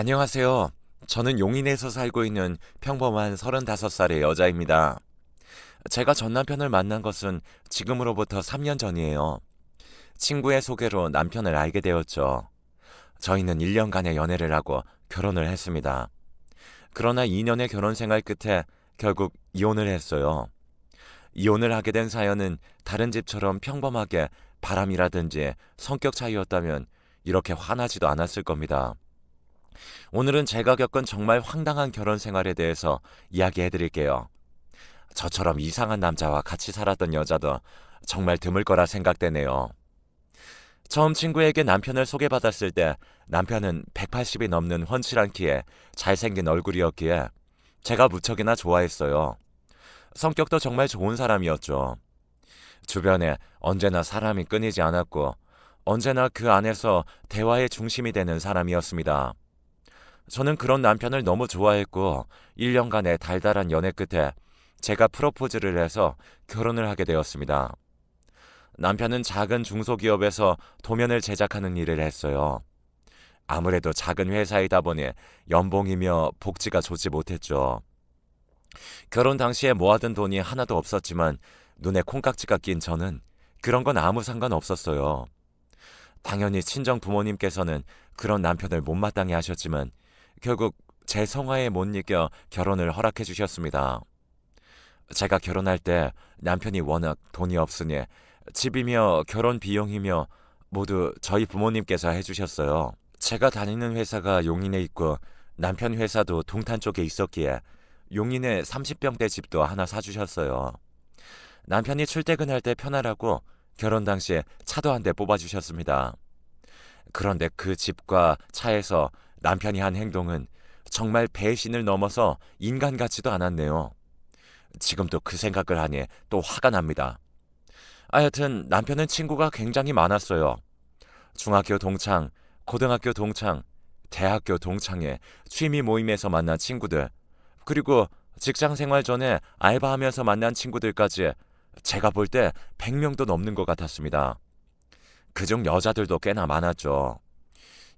안녕하세요. 저는 용인에서 살고 있는 평범한 35살의 여자입니다. 제가 전 남편을 만난 것은 지금으로부터 3년 전이에요. 친구의 소개로 남편을 알게 되었죠. 저희는 1년간의 연애를 하고 결혼을 했습니다. 그러나 2년의 결혼 생활 끝에 결국 이혼을 했어요. 이혼을 하게 된 사연은 다른 집처럼 평범하게 바람이라든지 성격 차이였다면 이렇게 화나지도 않았을 겁니다. 오늘은 제가 겪은 정말 황당한 결혼 생활에 대해서 이야기해 드릴게요. 저처럼 이상한 남자와 같이 살았던 여자도 정말 드물 거라 생각되네요. 처음 친구에게 남편을 소개받았을 때 남편은 180이 넘는 훤칠한 키에 잘생긴 얼굴이었기에 제가 무척이나 좋아했어요. 성격도 정말 좋은 사람이었죠. 주변에 언제나 사람이 끊이지 않았고 언제나 그 안에서 대화의 중심이 되는 사람이었습니다. 저는 그런 남편을 너무 좋아했고 1년간의 달달한 연애 끝에 제가 프로포즈를 해서 결혼을 하게 되었습니다. 남편은 작은 중소기업에서 도면을 제작하는 일을 했어요. 아무래도 작은 회사이다 보니 연봉이며 복지가 좋지 못했죠. 결혼 당시에 모아둔 돈이 하나도 없었지만 눈에 콩깍지가 낀 저는 그런 건 아무 상관 없었어요. 당연히 친정 부모님께서는 그런 남편을 못마땅해 하셨지만 결국 제 성화에 못 이겨 결혼을 허락해 주셨습니다. 제가 결혼할 때 남편이 워낙 돈이 없으니 집이며 결혼 비용이며 모두 저희 부모님께서 해주셨어요. 제가 다니는 회사가 용인에 있고 남편 회사도 동탄 쪽에 있었기에 용인에 30평대 집도 하나 사주셨어요. 남편이 출퇴근할 때 편하라고 결혼 당시에 차도 한 대 뽑아주셨습니다. 그런데 그 집과 차에서 남편이 한 행동은 정말 배신을 넘어서 인간 같지도 않았네요. 지금도 그 생각을 하니 또 화가 납니다. 하여튼 남편은 친구가 굉장히 많았어요. 중학교 동창, 고등학교 동창, 대학교 동창회, 취미 모임에서 만난 친구들, 그리고 직장 생활 전에 알바하면서 만난 친구들까지 제가 볼 때 100명도 넘는 것 같았습니다. 그중 여자들도 꽤나 많았죠.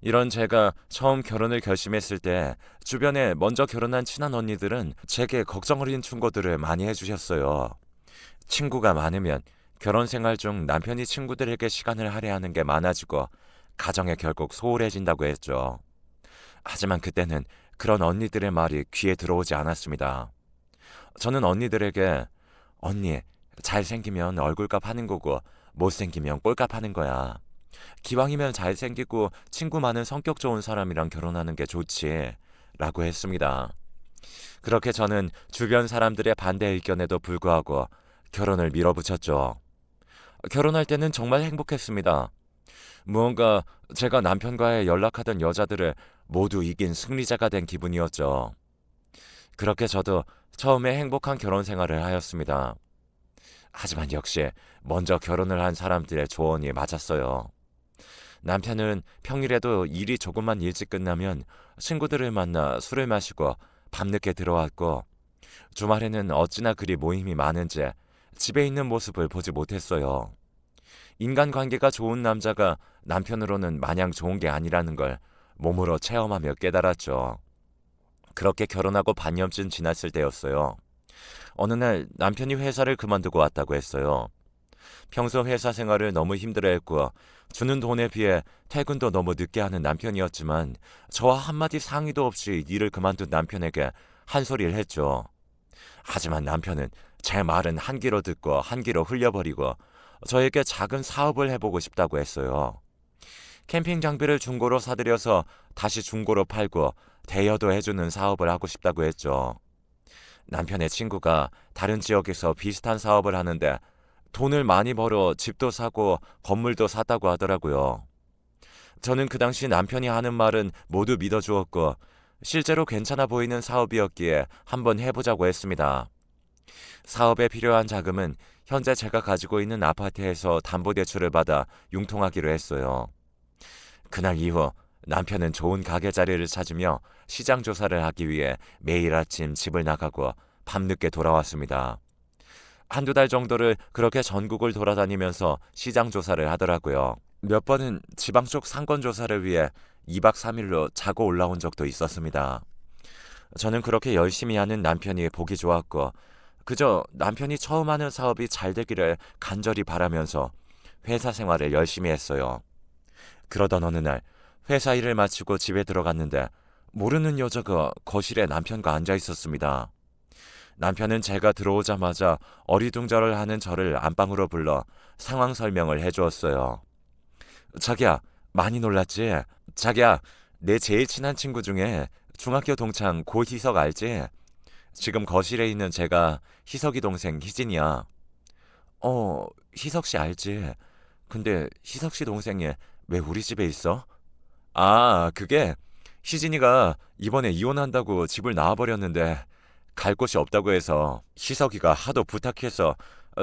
이런 제가 처음 결혼을 결심했을 때 주변에 먼저 결혼한 친한 언니들은 제게 걱정 어린 충고들을 많이 해주셨어요. 친구가 많으면 결혼 생활 중 남편이 친구들에게 시간을 할애하는 게 많아지고 가정에 결국 소홀해진다고 했죠. 하지만 그때는 그런 언니들의 말이 귀에 들어오지 않았습니다. 저는 언니들에게 언니, 잘생기면 얼굴값 하는 거고 못생기면 꼴값 하는 거야. 기왕이면 잘생기고 친구 많은 성격 좋은 사람이랑 결혼하는 게 좋지. 라고 했습니다. 그렇게 저는 주변 사람들의 반대 의견에도 불구하고 결혼을 밀어붙였죠. 결혼할 때는 정말 행복했습니다. 무언가 제가 남편과의 연락하던 여자들을 모두 이긴 승리자가 된 기분이었죠. 그렇게 저도 처음에 행복한 결혼 생활을 하였습니다. 하지만 역시 먼저 결혼을 한 사람들의 조언이 맞았어요. 남편은 평일에도 일이 조금만 일찍 끝나면 친구들을 만나 술을 마시고 밤늦게 들어왔고 주말에는 어찌나 그리 모임이 많은지 집에 있는 모습을 보지 못했어요. 인간관계가 좋은 남자가 남편으로는 마냥 좋은 게 아니라는 걸 몸으로 체험하며 깨달았죠. 그렇게 결혼하고 반년쯤 지났을 때였어요. 어느 날 남편이 회사를 그만두고 왔다고 했어요. 평소 회사 생활을 너무 힘들어했고 주는 돈에 비해 퇴근도 너무 늦게 하는 남편이었지만 저와 한마디 상의도 없이 일을 그만둔 남편에게 한 소리를 했죠. 하지만 남편은 제 말은 한 귀로 듣고 한 귀로 흘려버리고 저에게 작은 사업을 해보고 싶다고 했어요. 캠핑 장비를 중고로 사들여서 다시 중고로 팔고 대여도 해주는 사업을 하고 싶다고 했죠. 남편의 친구가 다른 지역에서 비슷한 사업을 하는데 돈을 많이 벌어 집도 사고 건물도 샀다고 하더라고요. 저는 그 당시 남편이 하는 말은 모두 믿어주었고 실제로 괜찮아 보이는 사업이었기에 한번 해보자고 했습니다. 사업에 필요한 자금은 현재 제가 가지고 있는 아파트에서 담보대출을 받아 융통하기로 했어요. 그날 이후 남편은 좋은 가게 자리를 찾으며 시장 조사를 하기 위해 매일 아침 집을 나가고 밤늦게 돌아왔습니다. 한두 달 정도를 그렇게 전국을 돌아다니면서 시장 조사를 하더라고요. 몇 번은 지방 쪽 상권 조사를 위해 2박 3일로 자고 올라온 적도 있었습니다. 저는 그렇게 열심히 하는 남편이 보기 좋았고 그저 남편이 처음 하는 사업이 잘 되기를 간절히 바라면서 회사 생활을 열심히 했어요. 그러던 어느 날 회사 일을 마치고 집에 들어갔는데 모르는 여자가 거실에 남편과 앉아 있었습니다. 남편은 제가 들어오자마자 어리둥절을 하는 저를 안방으로 불러 상황 설명을 해주었어요. 자기야, 많이 놀랐지? 자기야, 내 제일 친한 친구 중에 중학교 동창 고희석 알지? 지금 거실에 있는 제가 희석이 동생 희진이야. 희석 씨 알지? 근데 희석 씨 동생이 왜 우리 집에 있어? 아, 그게 희진이가 이번에 이혼한다고 집을 나와버렸는데 갈 곳이 없다고 해서 희석이가 하도 부탁해서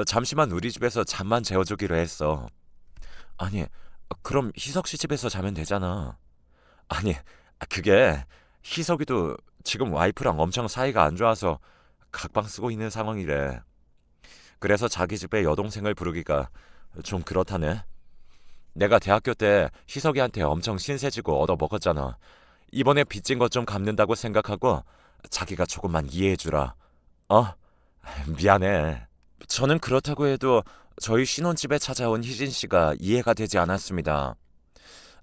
잠시만 우리 집에서 잠만 재워주기로 했어. 아니, 그럼 희석 씨 집에서 자면 되잖아. 아니, 그게 희석이도 지금 와이프랑 엄청 사이가 안 좋아서 각방 쓰고 있는 상황이래. 그래서 자기 집에 여동생을 부르기가 좀 그렇다네. 내가 대학교 때 희석이한테 엄청 신세지고 얻어먹었잖아. 이번에 빚진 것 좀 갚는다고 생각하고 자기가 조금만 이해해주라. 어? 미안해. 저는 그렇다고 해도 저희 신혼집에 찾아온 희진 씨가 이해가 되지 않았습니다.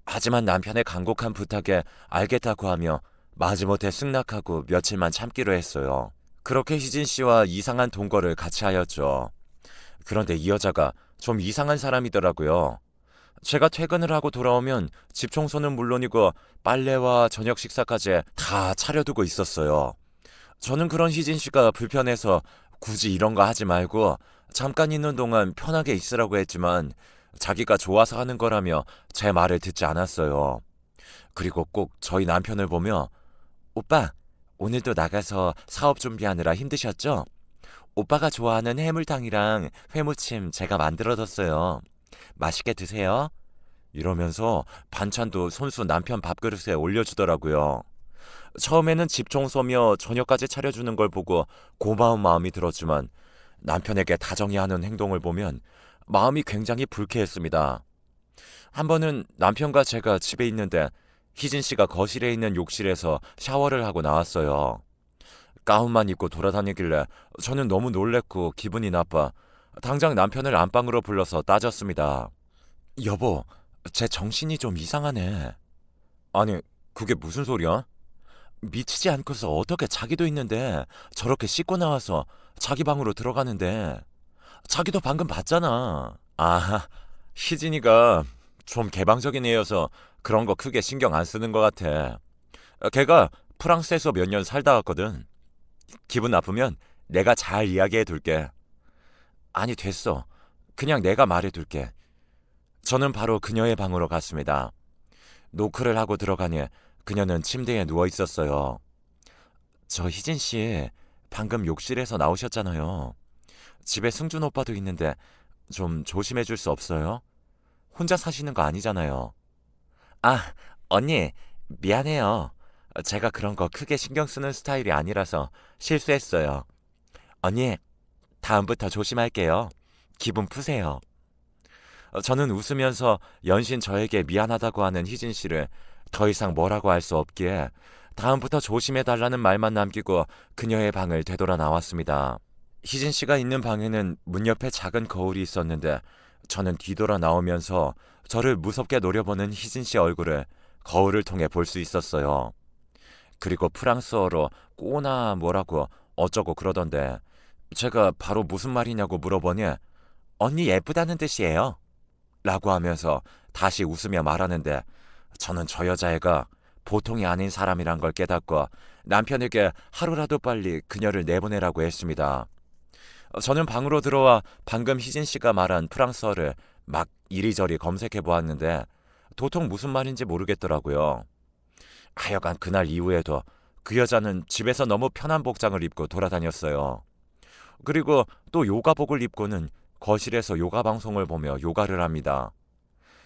하지만 남편의 간곡한 부탁에 알겠다고 하며 마지못해 승낙하고 며칠만 참기로 했어요. 그렇게 희진 씨와 이상한 동거를 같이 하였죠. 그런데 이 여자가 좀 이상한 사람이더라고요. 제가 퇴근을 하고 돌아오면 집 청소는 물론이고 빨래와 저녁 식사까지 다 차려두고 있었어요. 저는 그런 희진 씨가 불편해서 굳이 이런 거 하지 말고 잠깐 있는 동안 편하게 있으라고 했지만 자기가 좋아서 하는 거라며 제 말을 듣지 않았어요. 그리고 꼭 저희 남편을 보며 오빠, 오늘도 나가서 사업 준비하느라 힘드셨죠? 오빠가 좋아하는 해물탕이랑 회무침 제가 만들어뒀어요. 맛있게 드세요. 이러면서 반찬도 손수 남편 밥그릇에 올려주더라고요. 처음에는 집 청소며 저녁까지 차려주는 걸 보고 고마운 마음이 들었지만 남편에게 다정히 하는 행동을 보면 마음이 굉장히 불쾌했습니다. 한 번은 남편과 제가 집에 있는데 희진 씨가 거실에 있는 욕실에서 샤워를 하고 나왔어요. 가운만 입고 돌아다니길래 저는 너무 놀랬고 기분이 나빠 당장 남편을 안방으로 불러서 따졌습니다. 여보, 제 정신이 좀 이상하네. 아니, 그게 무슨 소리야? 미치지 않고서 어떻게 자기도 있는데 저렇게 씻고 나와서 자기 방으로 들어가는데 자기도 방금 봤잖아. 아, 희진이가 좀 개방적인 애여서 그런 거 크게 신경 안 쓰는 것 같아. 걔가 프랑스에서 몇 년 살다 왔거든. 기분 나쁘면 내가 잘 이야기해 둘게. 아니, 됐어. 그냥 내가 말해 둘게. 저는 바로 그녀의 방으로 갔습니다. 노크를 하고 들어가니 그녀는 침대에 누워 있었어요. 저 희진 씨, 방금 욕실에서 나오셨잖아요. 집에 승준 오빠도 있는데 좀 조심해 줄 수 없어요? 혼자 사시는 거 아니잖아요. 아, 언니, 미안해요. 제가 그런 거 크게 신경 쓰는 스타일이 아니라서 실수했어요. 언니, 다음부터 조심할게요. 기분 푸세요. 저는 웃으면서 연신 저에게 미안하다고 하는 희진 씨를 더 이상 뭐라고 할 수 없기에 다음부터 조심해달라는 말만 남기고 그녀의 방을 되돌아 나왔습니다. 희진 씨가 있는 방에는 문 옆에 작은 거울이 있었는데 저는 뒤돌아 나오면서 저를 무섭게 노려보는 희진 씨 얼굴을 거울을 통해 볼 수 있었어요. 그리고 프랑스어로 꼬나 뭐라고 어쩌고 그러던데 제가 바로 무슨 말이냐고 물어보니 언니 예쁘다는 뜻이에요. 라고 하면서 다시 웃으며 말하는데 저는 저 여자애가 보통이 아닌 사람이란 걸 깨닫고 남편에게 하루라도 빨리 그녀를 내보내라고 했습니다. 저는 방으로 들어와 방금 희진 씨가 말한 프랑스어를 막 이리저리 검색해 보았는데 도통 무슨 말인지 모르겠더라고요. 하여간 그날 이후에도 그 여자는 집에서 너무 편한 복장을 입고 돌아다녔어요. 그리고 또 요가복을 입고는 거실에서 요가 방송을 보며 요가를 합니다.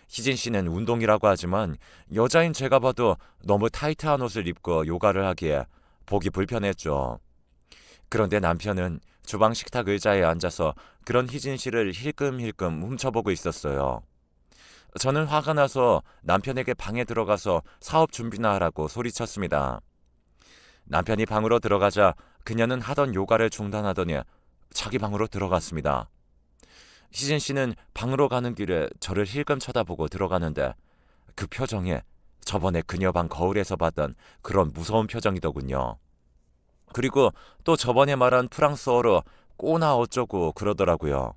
희진 씨는 운동이라고 하지만 여자인 제가 봐도 너무 타이트한 옷을 입고 요가를 하기에 보기 불편했죠. 그런데 남편은 주방 식탁 의자에 앉아서 그런 희진 씨를 힐끔힐끔 훔쳐보고 있었어요. 저는 화가 나서 남편에게 방에 들어가서 사업 준비나 하라고 소리쳤습니다. 남편이 방으로 들어가자 그녀는 하던 요가를 중단하더니 자기 방으로 들어갔습니다. 희진 씨는 방으로 가는 길에 저를 힐끔 쳐다보고 들어가는데 그 표정이 저번에 그녀 방 거울에서 봤던 그런 무서운 표정이더군요. 그리고 또 저번에 말한 프랑스어로 꼬나 어쩌고 그러더라고요.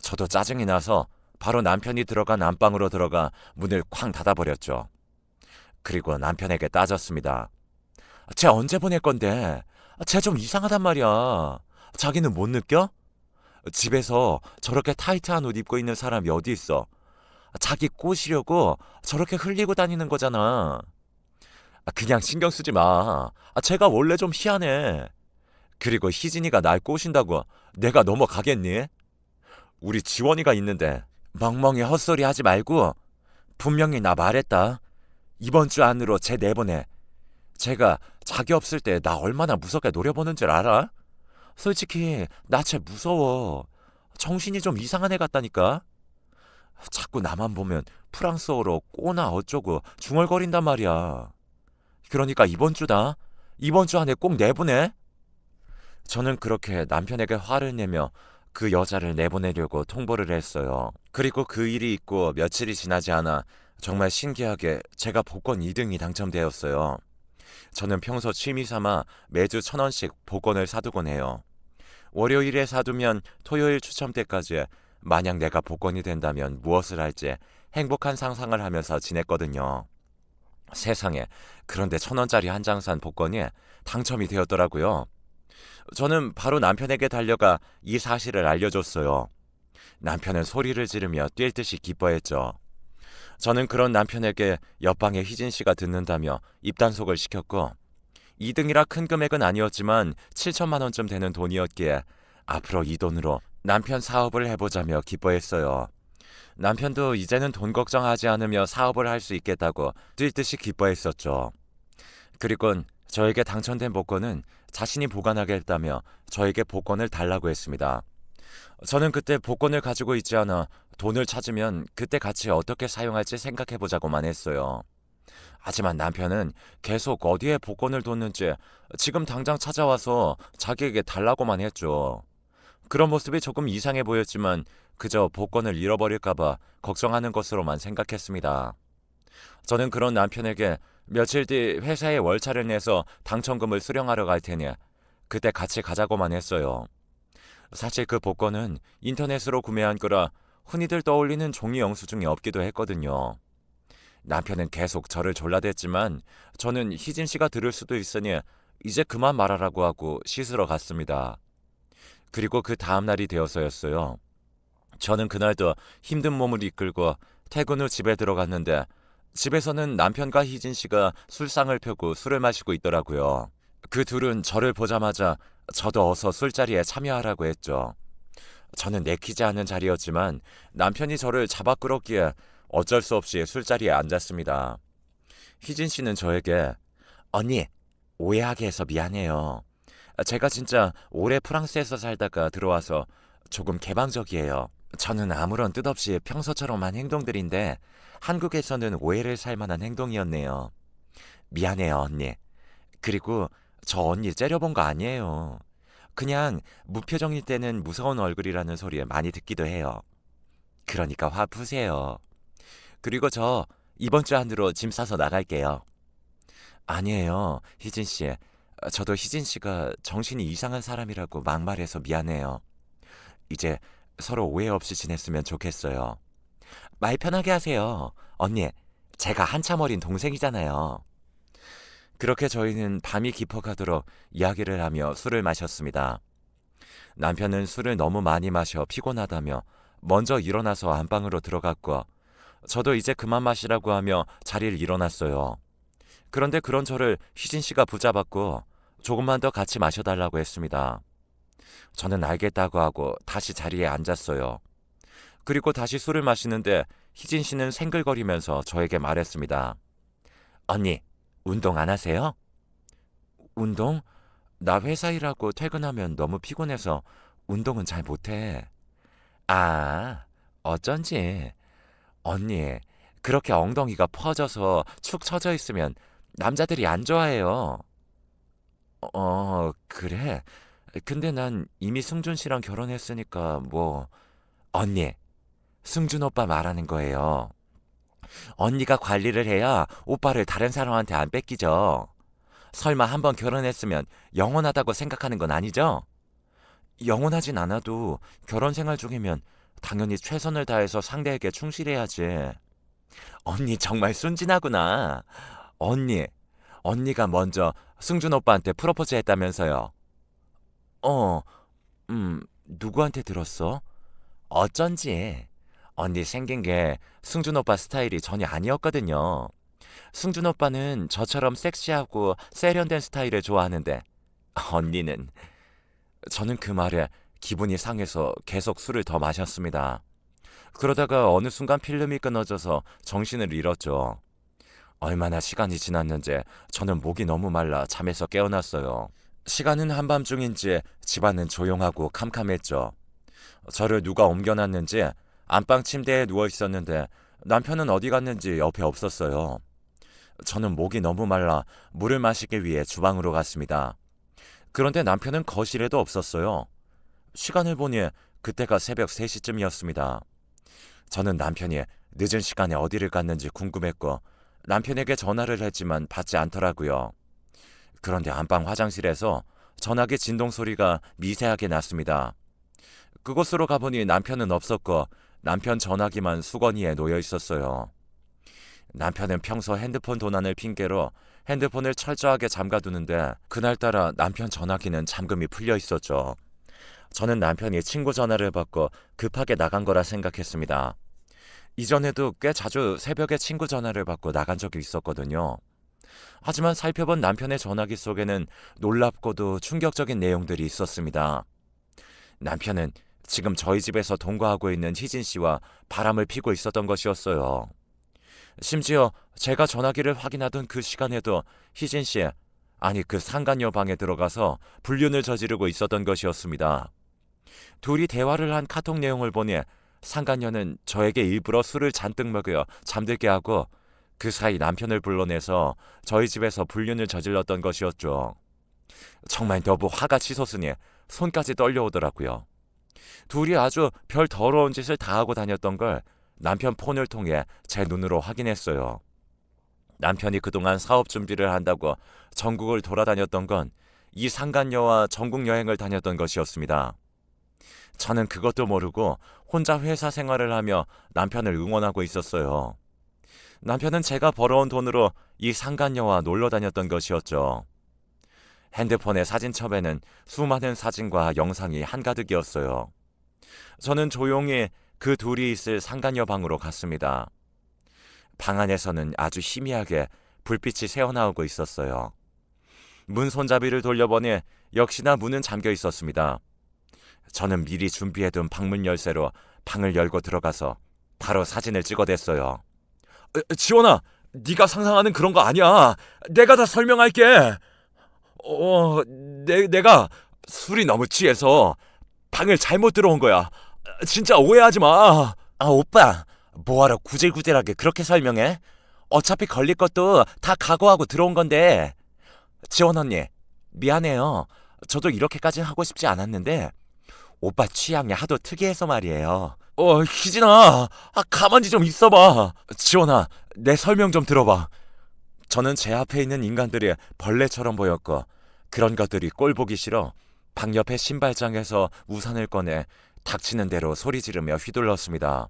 저도 짜증이 나서 바로 남편이 들어간 안방으로 들어가 문을 쾅 닫아버렸죠. 그리고 남편에게 따졌습니다. 쟤 언제 보낼 건데? 쟤 좀 이상하단 말이야. 자기는 못 느껴? 집에서 저렇게 타이트한 옷 입고 있는 사람이 어디 있어? 자기 꼬시려고 저렇게 흘리고 다니는 거잖아. 그냥 신경 쓰지 마. 쟤가 원래 좀 희한해. 그리고 희진이가 날 꼬신다고 내가 넘어가겠니? 우리 지원이가 있는데 멍멍이 헛소리 하지 말고 분명히 나 말했다. 이번 주 안으로 쟤 내보내. 쟤가 자기 없을 때 나 얼마나 무섭게 노려보는 줄 알아? 솔직히 나 쟤 무서워. 정신이 좀 이상한 애 같다니까. 자꾸 나만 보면 프랑스어로 꼬나 어쩌고 중얼거린단 말이야. 그러니까 이번 주다. 이번 주 안에 꼭 내보내. 저는 그렇게 남편에게 화를 내며 그 여자를 내보내려고 통보를 했어요. 그리고 그 일이 있고 며칠이 지나지 않아 정말 신기하게 제가 복권 2등이 당첨되었어요. 저는 평소 취미 삼아 매주 1,000원씩 복권을 사두곤 해요. 월요일에 사두면 토요일 추첨 때까지 만약 내가 복권이 된다면 무엇을 할지 행복한 상상을 하면서 지냈거든요. 세상에, 그런데 1,000원짜리 한 장 산 복권이 당첨이 되었더라고요. 저는 바로 남편에게 달려가 이 사실을 알려줬어요. 남편은 소리를 지르며 뛸 듯이 기뻐했죠. 저는 그런 남편에게 옆방의 희진 씨가 듣는다며 입단속을 시켰고 2등이라 큰 금액은 아니었지만 7천만 원쯤 되는 돈이었기에 앞으로 이 돈으로 남편 사업을 해보자며 기뻐했어요. 남편도 이제는 돈 걱정하지 않으며 사업을 할 수 있겠다고 뛸 듯이 기뻐했었죠. 그리곤 저에게 당첨된 복권은 자신이 보관하겠다며 저에게 복권을 달라고 했습니다. 저는 그때 복권을 가지고 있지 않아 돈을 찾으면 그때 같이 어떻게 사용할지 생각해보자고만 했어요. 하지만 남편은 계속 어디에 복권을 뒀는지 지금 당장 찾아와서 자기에게 달라고만 했죠. 그런 모습이 조금 이상해 보였지만 그저 복권을 잃어버릴까봐 걱정하는 것으로만 생각했습니다. 저는 그런 남편에게 며칠 뒤 회사에 월차를 내서 당첨금을 수령하러 갈 테니 그때 같이 가자고만 했어요. 사실 그 복권은 인터넷으로 구매한 거라 흔히들 떠올리는 종이 영수증이 없기도 했거든요. 남편은 계속 저를 졸라댔지만 저는 희진 씨가 들을 수도 있으니 이제 그만 말하라고 하고 씻으러 갔습니다. 그리고 그 다음 날이 되어서였어요. 저는 그날도 힘든 몸을 이끌고 퇴근 후 집에 들어갔는데 집에서는 남편과 희진 씨가 술상을 펴고 술을 마시고 있더라고요. 그 둘은 저를 보자마자 저도 어서 술자리에 참여하라고 했죠. 저는 내키지 않는 자리였지만 남편이 저를 잡아 끌었기에 어쩔 수 없이 술자리에 앉았습니다. 희진 씨는 저에게 언니, 오해하게 해서 미안해요. 제가 진짜 오래 프랑스에서 살다가 들어와서 조금 개방적이에요. 저는 아무런 뜻 없이 평소처럼 한 행동들인데 한국에서는 오해를 살 만한 행동이었네요. 미안해요, 언니. 그리고 저 언니 째려본 거 아니에요. 그냥 무표정일 때는 무서운 얼굴이라는 소리 많이 듣기도 해요. 그러니까 화 푸세요. 그리고 저 이번 주 안으로 짐 싸서 나갈게요. 아니에요, 희진 씨. 저도 희진 씨가 정신이 이상한 사람이라고 막말해서 미안해요. 이제 서로 오해 없이 지냈으면 좋겠어요. 말 편하게 하세요. 언니, 제가 한참 어린 동생이잖아요. 그렇게 저희는 밤이 깊어가도록 이야기를 하며 술을 마셨습니다. 남편은 술을 너무 많이 마셔 피곤하다며 먼저 일어나서 안방으로 들어갔고 저도 이제 그만 마시라고 하며 자리를 일어났어요. 그런데 그런 저를 희진 씨가 붙잡았고 조금만 더 같이 마셔달라고 했습니다. 저는 알겠다고 하고 다시 자리에 앉았어요. 그리고 다시 술을 마시는데 희진 씨는 생글거리면서 저에게 말했습니다. 언니, 운동 안 하세요? 운동? 나 회사 일하고 퇴근하면 너무 피곤해서 운동은 잘 못해. 아, 어쩐지. 언니, 그렇게 엉덩이가 퍼져서 축 처져 있으면 남자들이 안 좋아해요. 그래? 근데 난 이미 승준 씨랑 결혼했으니까 뭐. 언니, 승준 오빠 말하는 거예요. 언니가 관리를 해야 오빠를 다른 사람한테 안 뺏기죠. 설마 한번 결혼했으면 영원하다고 생각하는 건 아니죠? 영원하진 않아도 결혼 생활 중이면 당연히 최선을 다해서 상대에게 충실해야지. 언니 정말 순진하구나. 언니, 언니가 먼저 승준 오빠한테 프로포즈 했다면서요. 어, 누구한테 들었어? 어쩐지. 언니 생긴 게 승준 오빠 스타일이 전혀 아니었거든요. 승준 오빠는 저처럼 섹시하고 세련된 스타일을 좋아하는데, 언니는. 저는 그 말에 기분이 상해서 계속 술을 더 마셨습니다. 그러다가 어느 순간 필름이 끊어져서 정신을 잃었죠. 얼마나 시간이 지났는지 저는 목이 너무 말라 잠에서 깨어났어요. 시간은 한밤중인지 집안은 조용하고 캄캄했죠. 저를 누가 옮겨놨는지 안방 침대에 누워 있었는데 남편은 어디 갔는지 옆에 없었어요. 저는 목이 너무 말라 물을 마시기 위해 주방으로 갔습니다. 그런데 남편은 거실에도 없었어요. 시간을 보니 그때가 새벽 3시쯤이었습니다. 저는 남편이 늦은 시간에 어디를 갔는지 궁금했고 남편에게 전화를 했지만 받지 않더라고요. 그런데 안방 화장실에서 전화기 진동 소리가 미세하게 났습니다. 그곳으로 가보니 남편은 없었고 남편 전화기만 수건위에 놓여 있었어요. 남편은 평소 핸드폰 도난을 핑계로 핸드폰을 철저하게 잠가두는데 그날따라 남편 전화기는 잠금이 풀려 있었죠. 저는 남편이 친구 전화를 받고 급하게 나간 거라 생각했습니다. 이전에도 꽤 자주 새벽에 친구 전화를 받고 나간 적이 있었거든요. 하지만 살펴본 남편의 전화기 속에는 놀랍고도 충격적인 내용들이 있었습니다. 남편은 지금 저희 집에서 동거하고 있는 희진 씨와 바람을 피고 있었던 것이었어요. 심지어 제가 전화기를 확인하던 그 시간에도 희진 씨, 아니 그 상간녀 방에 들어가서 불륜을 저지르고 있었던 것이었습니다. 둘이 대화를 한 카톡 내용을 보니 상간녀는 저에게 일부러 술을 잔뜩 먹여 잠들게 하고 그 사이 남편을 불러내서 저희 집에서 불륜을 저질렀던 것이었죠. 정말 너무 화가 치솟으니 손까지 떨려오더라고요. 둘이 아주 별 더러운 짓을 다 하고 다녔던 걸 남편 폰을 통해 제 눈으로 확인했어요. 남편이 그동안 사업 준비를 한다고 전국을 돌아다녔던 건 이 상간녀와 전국 여행을 다녔던 것이었습니다. 저는 그것도 모르고 혼자 회사 생활을 하며 남편을 응원하고 있었어요. 남편은 제가 벌어온 돈으로 이 상간녀와 놀러 다녔던 것이었죠. 핸드폰의 사진첩에는 수많은 사진과 영상이 한가득이었어요. 저는 조용히 그 둘이 있을 상간녀 방으로 갔습니다. 방 안에서는 아주 희미하게 불빛이 새어나오고 있었어요. 문 손잡이를 돌려보니 역시나 문은 잠겨 있었습니다. 저는 미리 준비해둔 방문 열쇠로 방을 열고 들어가서 바로 사진을 찍어댔어요. 지원아, 네가 상상하는 그런 거 아니야. 내가 다 설명할게. 내가 술이 너무 취해서 방을 잘못 들어온 거야. 진짜 오해하지 마. 아, 오빠, 뭐하러 구질구질하게 그렇게 설명해? 어차피 걸릴 것도 다 각오하고 들어온 건데. 지원 언니, 미안해요. 저도 이렇게까지 하고 싶지 않았는데 오빠 취향이 하도 특이해서 말이에요. 희진아, 가만히 좀 있어봐. 지원아, 내 설명 좀 들어봐. 저는 제 앞에 있는 인간들이 벌레처럼 보였고 그런 것들이 꼴 보기 싫어 방 옆에 신발장에서 우산을 꺼내 닥치는 대로 소리 지르며 휘둘렀습니다.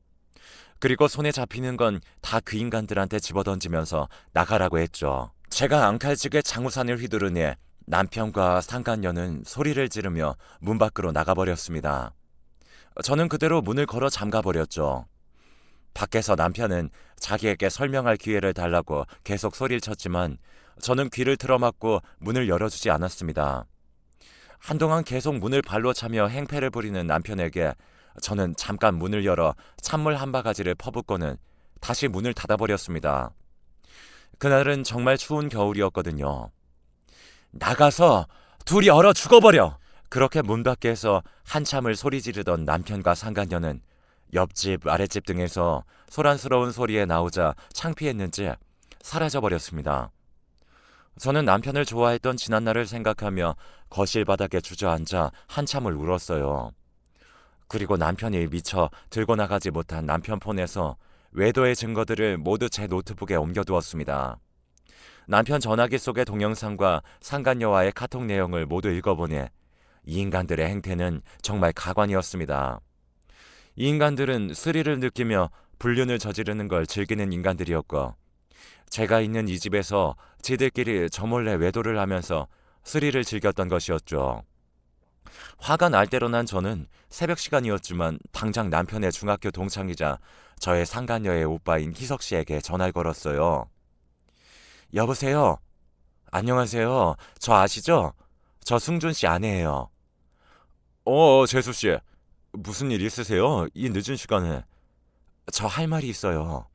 그리고 손에 잡히는 건 다 그 인간들한테 집어던지면서 나가라고 했죠. 제가 앙칼지게 장우산을 휘두르니 남편과 상간녀는 소리를 지르며 문 밖으로 나가버렸습니다. 저는 그대로 문을 걸어 잠가버렸죠. 밖에서 남편은 자기에게 설명할 기회를 달라고 계속 소리를 쳤지만 저는 귀를 틀어막고 문을 열어주지 않았습니다. 한동안 계속 문을 발로 차며 행패를 부리는 남편에게 저는 잠깐 문을 열어 찬물 한 바가지를 퍼붓고는 다시 문을 닫아버렸습니다. 그날은 정말 추운 겨울이었거든요. 나가서 둘이 얼어 죽어버려! 그렇게 문 밖에서 한참을 소리 지르던 남편과 상간녀는 옆집, 아랫집 등에서 소란스러운 소리에 나오자 창피했는지 사라져버렸습니다. 저는 남편을 좋아했던 지난날을 생각하며 거실 바닥에 주저앉아 한참을 울었어요. 그리고 남편이 미처 들고 나가지 못한 남편 폰에서 외도의 증거들을 모두 제 노트북에 옮겨두었습니다. 남편 전화기 속의 동영상과 상간녀와의 카톡 내용을 모두 읽어보니 이 인간들의 행태는 정말 가관이었습니다. 이 인간들은 스릴을 느끼며 불륜을 저지르는 걸 즐기는 인간들이었고, 제가 있는 이 집에서 지들끼리 저 몰래 외도를 하면서 스릴을 즐겼던 것이었죠. 화가 날 대로 난 저는 새벽 시간이었지만 당장 남편의 중학교 동창이자 저의 상간녀의 오빠인 희석 씨에게 전화를 걸었어요. 여보세요? 안녕하세요. 저 아시죠? 저 승준 씨 아내예요. 재수 씨. 무슨 일 있으세요? 이 늦은 시간에. 저 할 말이 있어요.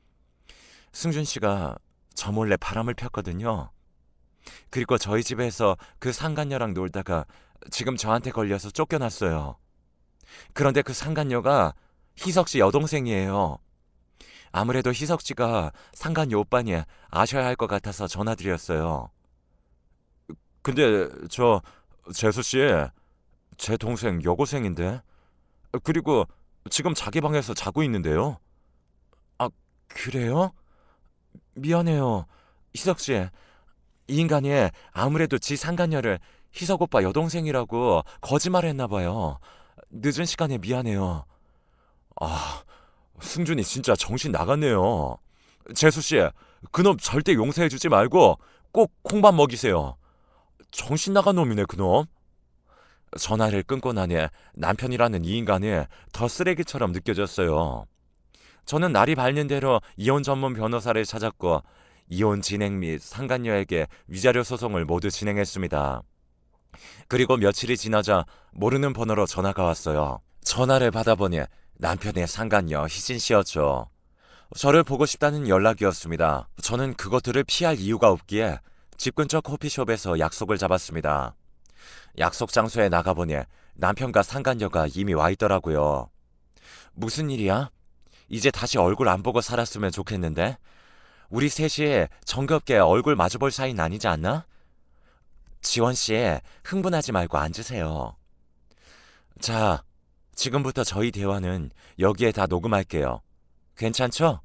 승준 씨가 저 몰래 바람을 폈거든요. 그리고 저희 집에서 그 상간녀랑 놀다가 지금 저한테 걸려서 쫓겨났어요. 그런데 그 상간녀가 희석 씨 여동생이에요. 아무래도 희석 씨가 상간녀 오빠니 아셔야 할 것 같아서 전화드렸어요. 근데 재수 씨, 제 동생 여고생인데. 그리고 지금 자기 방에서 자고 있는데요. 아, 그래요? 미안해요. 희석 씨, 이 인간이 아무래도 지 상간녀를 희석 오빠 여동생이라고 거짓말했나 봐요. 늦은 시간에 미안해요. 아, 승준이 진짜 정신 나갔네요. 재수 씨, 그놈 절대 용서해주지 말고 꼭 콩밥 먹이세요. 정신 나간 놈이네, 그놈. 전화를 끊고 나니 남편이라는 이 인간이 더 쓰레기처럼 느껴졌어요. 저는 날이 밝는 대로 이혼 전문 변호사를 찾았고 이혼 진행 및 상간녀에게 위자료 소송을 모두 진행했습니다. 그리고 며칠이 지나자 모르는 번호로 전화가 왔어요. 전화를 받아보니 남편의 상간녀 희진 씨였죠. 저를 보고 싶다는 연락이었습니다. 저는 그것들을 피할 이유가 없기에 집 근처 커피숍에서 약속을 잡았습니다. 약속 장소에 나가보니 남편과 상간녀가 이미 와 있더라고요. 무슨 일이야? 이제 다시 얼굴 안 보고 살았으면 좋겠는데? 우리 셋이 정겹게 얼굴 마주볼 사이는 아니지 않나? 지원 씨, 흥분하지 말고 앉으세요. 자, 지금부터 저희 대화는 여기에 다 녹음할게요. 괜찮죠?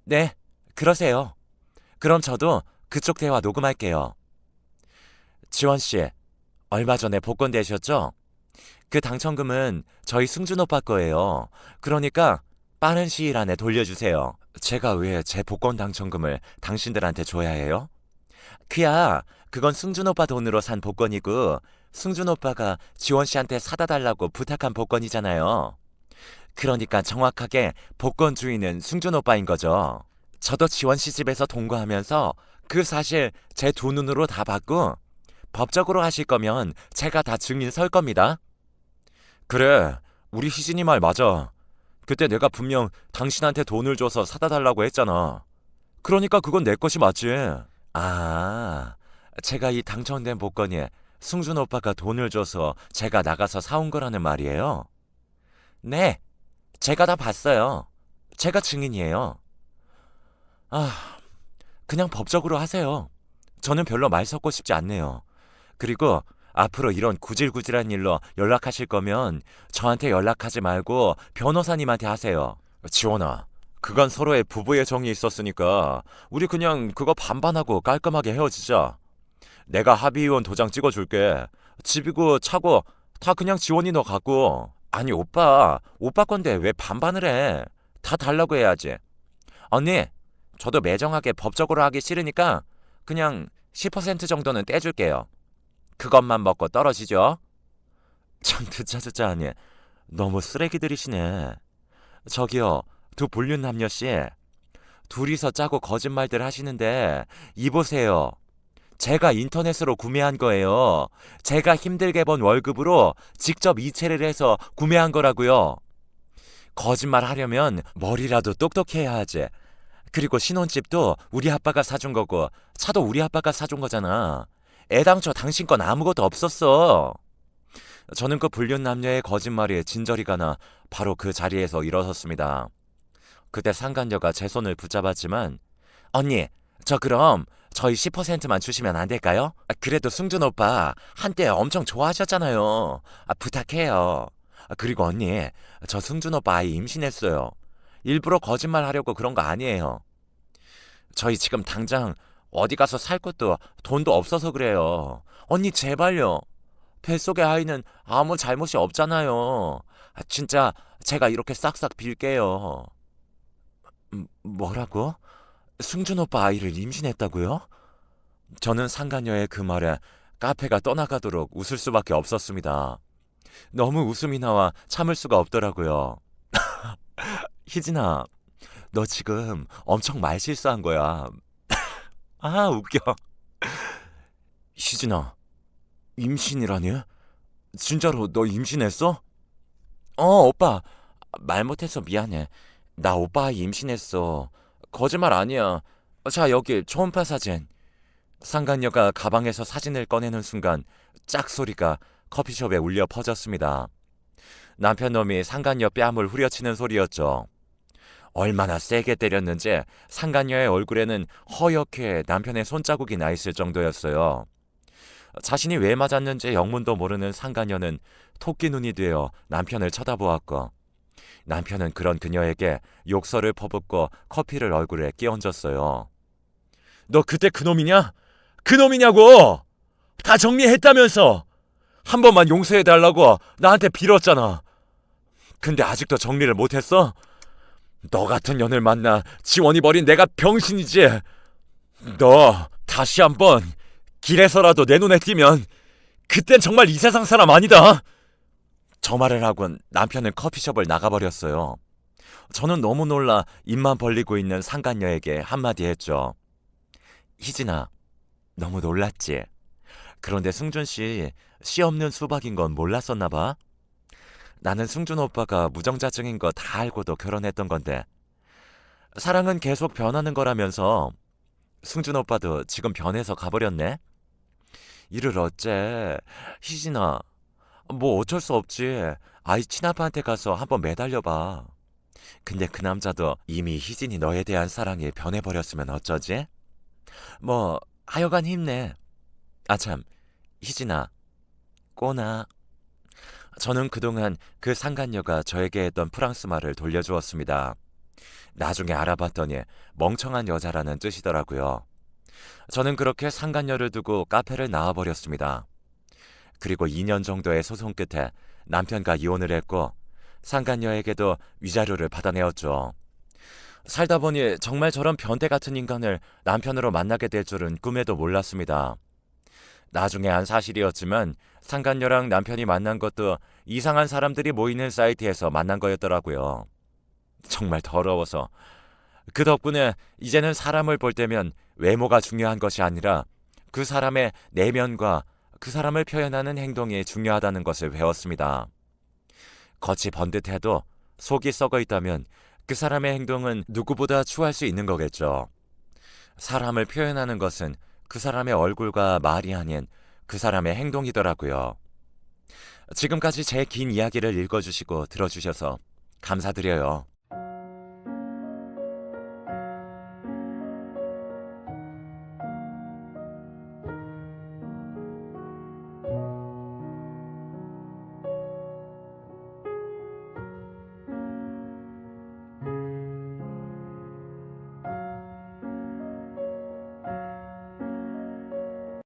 네, 그러세요. 그럼 저도 그쪽 대화 녹음할게요. 지원 씨, 얼마 전에 복권 되셨죠? 그 당첨금은 저희 승준 오빠 거예요. 그러니까 빠른 시일 안에 돌려주세요. 제가 왜 제 복권 당첨금을 당신들한테 줘야 해요? 그건 승준 오빠 돈으로 산 복권이고 승준 오빠가 지원 씨한테 사다 달라고 부탁한 복권이잖아요. 그러니까 정확하게 복권 주인은 승준 오빠인 거죠. 저도 지원 씨 집에서 동거하면서 그 사실 제 두 눈으로 다 봤고 법적으로 하실 거면 제가 다 증인 설 겁니다. 그래, 우리 희진이 말 맞아. 그때 내가 분명 당신한테 돈을 줘서 사다 달라고 했잖아. 그러니까 그건 내 것이 맞지. 아, 제가 이 당첨된 복권이 승준 오빠가 돈을 줘서 제가 나가서 사온 거라는 말이에요? 네, 제가 다 봤어요. 제가 증인이에요. 아, 그냥 법적으로 하세요. 저는 별로 말 섞고 싶지 않네요. 그리고 앞으로 이런 구질구질한 일로 연락하실 거면 저한테 연락하지 말고 변호사님한테 하세요. 지원아, 그간 서로의 부부의 정이 있었으니까 우리 그냥 그거 반반하고 깔끔하게 헤어지자. 내가 합의의원 도장 찍어줄게. 집이고 차고 다 그냥 지원이 너 갖고. 아니 오빠 건데 왜 반반을 해? 다 달라고 해야지. 언니, 저도 매정하게 법적으로 하기 싫으니까 그냥 10% 정도는 떼줄게요. 그것만 먹고 떨어지죠. 참 듣자 하니 너무 쓰레기들이시네. 저기요, 두 불륜 남녀씨, 둘이서 짜고 거짓말들 하시는데 이보세요. 제가 인터넷으로 구매한 거예요. 제가 힘들게 번 월급으로 직접 이체를 해서 구매한 거라고요. 거짓말 하려면 머리라도 똑똑해야 하지. 그리고 신혼집도 우리 아빠가 사준 거고 차도 우리 아빠가 사준 거잖아. 애당초 당신 건 아무것도 없었어. 저는 그 불륜 남녀의 거짓말이 진저리가 나 바로 그 자리에서 일어섰습니다. 그때 상간녀가 제 손을 붙잡았지만 언니, 저 그럼 저희 10%만 주시면 안 될까요? 그래도 승준 오빠 한때 엄청 좋아하셨잖아요. 부탁해요. 그리고 언니, 저 승준 오빠 아이 임신했어요. 일부러 거짓말 하려고 그런 거 아니에요. 저희 지금 당장 어디 가서 살 것도 돈도 없어서 그래요. 언니 제발요. 뱃속의 아이는 아무 잘못이 없잖아요. 진짜 제가 이렇게 싹싹 빌게요. 뭐라고? 승준 오빠 아이를 임신했다고요? 저는 상간녀의 그 말에 카페가 떠나가도록 웃을 수밖에 없었습니다. 너무 웃음이 나와 참을 수가 없더라고요. 희진아, 너 지금 엄청 말 실수한 거야. 아, 웃겨. 희진아, 임신이라니? 진짜로 너 임신했어? 오빠. 말 못해서 미안해. 나 오빠 아이 임신했어. 거짓말 아니야. 자, 여기 초음파 사진. 상간녀가 가방에서 사진을 꺼내는 순간 짝 소리가 커피숍에 울려 퍼졌습니다. 남편 놈이 상간녀 뺨을 후려치는 소리였죠. 얼마나 세게 때렸는지 상간녀의 얼굴에는 허옇게 남편의 손자국이 나 있을 정도였어요. 자신이 왜 맞았는지 영문도 모르는 상간녀는 토끼 눈이 되어 남편을 쳐다보았고 남편은 그런 그녀에게 욕설을 퍼붓고 커피를 얼굴에 끼얹었어요. 너 그때 그놈이냐? 그놈이냐고! 다 정리했다면서! 한 번만 용서해달라고 나한테 빌었잖아. 근데 아직도 정리를 못했어? 너 같은 년을 만나 지원이 버린 내가 병신이지. 너 다시 한번 길에서라도 내 눈에 띄면 그땐 정말 이 세상 사람 아니다. 저 말을 하곤 남편은 커피숍을 나가버렸어요. 저는 너무 놀라 입만 벌리고 있는 상간녀에게 한마디 했죠. 희진아, 너무 놀랐지? 그런데 승준 씨 없는 수박인 건 몰랐었나 봐. 나는 승준 오빠가 무정자증인 거 다 알고도 결혼했던 건데 사랑은 계속 변하는 거라면서 승준 오빠도 지금 변해서 가버렸네. 이를 어째. 희진아, 뭐 어쩔 수 없지. 아이 친아빠한테 가서 한번 매달려봐. 근데 그 남자도 이미 희진이 너에 대한 사랑이 변해버렸으면 어쩌지? 뭐 하여간 힘내. 아참, 희진아, 꼬나. 저는 그동안 그 상간녀가 저에게 했던 프랑스 말을 돌려주었습니다. 나중에 알아봤더니 멍청한 여자라는 뜻이더라고요. 저는 그렇게 상간녀를 두고 카페를 나와버렸습니다. 그리고 2년 정도의 소송 끝에 남편과 이혼을 했고 상간녀에게도 위자료를 받아내었죠. 살다 보니 정말 저런 변태 같은 인간을 남편으로 만나게 될 줄은 꿈에도 몰랐습니다. 나중에 안 사실이었지만 상간녀랑 남편이 만난 것도 이상한 사람들이 모이는 사이트에서 만난 거였더라고요. 정말 더러워서. 그 덕분에 이제는 사람을 볼 때면 외모가 중요한 것이 아니라 그 사람의 내면과 그 사람을 표현하는 행동이 중요하다는 것을 배웠습니다. 겉이 번듯해도 속이 썩어 있다면 그 사람의 행동은 누구보다 추할 수 있는 거겠죠. 사람을 표현하는 것은 그 사람의 얼굴과 말이 아닌 그 사람의 행동이더라고요. 지금까지 제 긴 이야기를 읽어주시고 들어주셔서 감사드려요.